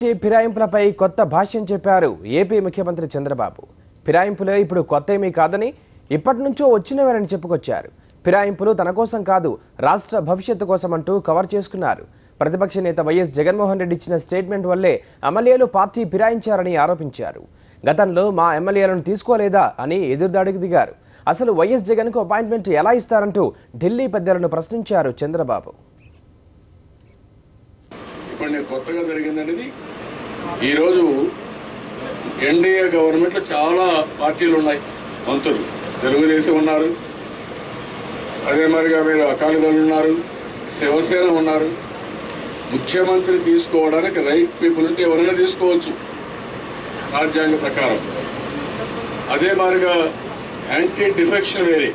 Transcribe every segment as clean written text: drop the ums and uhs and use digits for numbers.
ఫిరాయింపులపై కొత్త భాష్యం చెప్పారు ఏపీ ముఖ్యమంత్రి చంద్రబాబు. ఫిరాయింపులే ఇప్పుడు కొత్తేమీ కాదని ఇప్పటి నుంచో వచ్చినవేనని చెప్పుకొచ్చారు. ఫిరాయింపులు తన కోసం కాదు, రాష్ట్ర భవిష్యత్తు కోసం అంటూ కవర్ చేసుకున్నారు. ప్రతిపక్ష నేత వైఎస్ జగన్మోహన్ రెడ్డి ఇచ్చిన స్టేట్మెంట్ వల్లే ఎమ్మెల్యేలు పార్టీ ఫిరాయించారని ఆరోపించారు. గతంలో మా ఎమ్మెల్యేలను తీసుకోలేదా అని ఎదురుదాడికి దిగారు. అసలు వైఎస్ జగన్కు అపాయింట్మెంట్ ఎలా ఇస్తారంటూ ఢిల్లీ పెద్దలను ప్రశ్నించారు చంద్రబాబు. కొత్తగా జరిగిందనేది ఈరోజు ఎన్డీఏ గవర్నమెంట్లో చాలా పార్టీలు ఉన్నాయి. మంత్రులు తెలుగుదేశం ఉన్నారు, అదే మరిగా మీరు అకాలీదళులు ఉన్నారు, శివసేన ఉన్నారు. ముఖ్యమంత్రి తీసుకోవడానికి రైట్ పీపుల్ ఉంటే ఎవరైనా తీసుకోవచ్చు రాజ్యాంగ ప్రకారం. అదే మాదిరిగా యాంటీ డిఫెక్షన్ వేరే,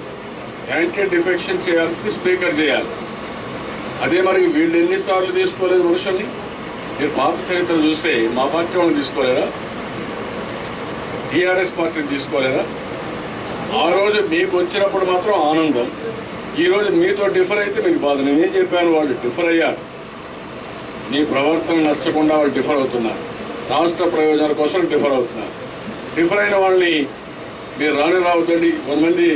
యాంటీ డిఫెక్షన్ చేయాల్సింది స్పీకర్ చేయాలి. అదే మరి వీళ్ళు ఎన్నిసార్లు తీసుకోలేదు మనుషుల్ని? మీరు పాత చరిత్ర చూస్తే మా పార్టీ వాళ్ళని తీసుకోలేదా? టీఆర్ఎస్ పార్టీని తీసుకోలేదా? ఆ రోజు మీకు వచ్చినప్పుడు మాత్రం ఆనందం, ఈరోజు మీతో డిఫర్ అయితే మీకు బాధ. నేనేం చెప్పాను, వాళ్ళు డిఫర్ అయ్యారు. నీ ప్రవర్తన నచ్చకుండా వాళ్ళు డిఫర్ అవుతున్నారు, రాష్ట్ర ప్రయోజనాల కోసం డిఫర్ అవుతున్నారు. డిఫర్ అయిన వాళ్ళని మీరు రావద్దండి. కొంతమంది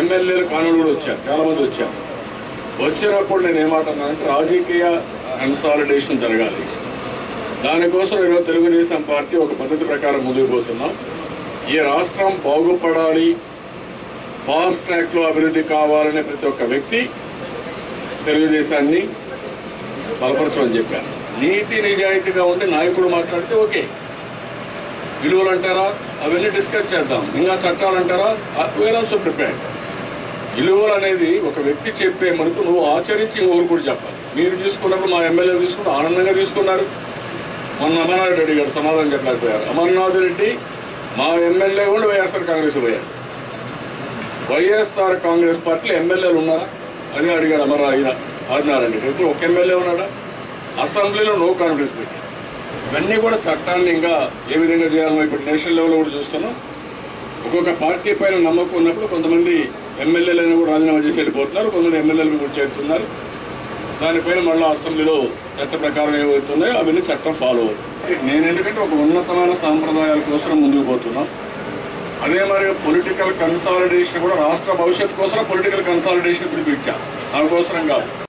ఎమ్మెల్యేలు కానులు కూడా వచ్చారు, చాలామంది వచ్చారు. వచ్చినప్పుడు నేను ఏమంటున్నానంటే రాజకీయ కన్సాలిడేషన్ జరగాలి. దానికోసం ఈరోజు తెలుగుదేశం పార్టీ ఒక పద్ధతి ప్రకారం ముందుకు పోతున్నాం. ఈ రాష్ట్రం బాగుపడాలి, ఫాస్ట్ ట్రాక్లో అభివృద్ధి కావాలనే ప్రతి ఒక్క వ్యక్తి తెలుగుదేశాన్ని బలపరచమని చెప్పారు. నీతి నిజాయితీగా ఉండి నాయకుడు మాట్లాడితే ఓకే. విలువలు అంటారా, అవన్నీ డిస్కస్ చేద్దాం. ఇంకా చట్టాలు అంటారా, వేర్ ఆల్సో ప్రిపేర్డ్. విలువలు అనేది ఒక వ్యక్తి చెప్పే మనకు నువ్వు ఆచరించి ఇంకొకరు కూడా చెప్పాలి. మీరు తీసుకున్నప్పుడు మా ఎమ్మెల్యేలు తీసుకుంటూ ఆనందంగా తీసుకున్నారు. మొన్న అమర్నాథ్ రెడ్డి గారు సమాధానం చెప్పలేకపోయారు. అమర్నాథ్ రెడ్డి మా ఎమ్మెల్యే కూడా వైఎస్ఆర్ కాంగ్రెస్ పోయారు. వైఎస్ఆర్ కాంగ్రెస్ పార్టీలో ఎమ్మెల్యేలు ఉన్నారా అని అడిగాడు ఆదినారాయణ రెడ్డి. ఇప్పుడు ఒక ఎమ్మెల్యే ఉన్నాడా? అసెంబ్లీలో నో కాన్ఫిడెన్స్ పెట్టి. ఇవన్నీ కూడా చట్టాన్ని ఇంకా ఏ విధంగా చేయాలో ఇప్పుడు నేషనల్ లెవెల్లో కూడా చూస్తున్నాం. ఒక్కొక్క పార్టీ పైన నమ్మకం ఉన్నప్పుడు కొంతమంది ఎమ్మెల్యేలను కూడా రాజీనామా చేసి వెళ్ళిపోతున్నారు, కొంతమంది ఎమ్మెల్యేలను కూడా చేరుతున్నారు. దానిపైన మళ్ళీ అసెంబ్లీలో చట్ట ప్రకారం ఏమవుతున్నాయో అవన్నీ చట్టం ఫాలో అవుతుంది. నేను ఎందుకంటే ఒక ఉన్నతమైన సాంప్రదాయాల కోసం ముందుకు పోతున్నాం. అదే మరి పొలిటికల్ కన్సాలిడేషన్ కూడా రాష్ట్ర భవిష్యత్తు కోసం పొలిటికల్ కన్సాలిడేషన్ పిలిపించాను, దానికోసం కాదు.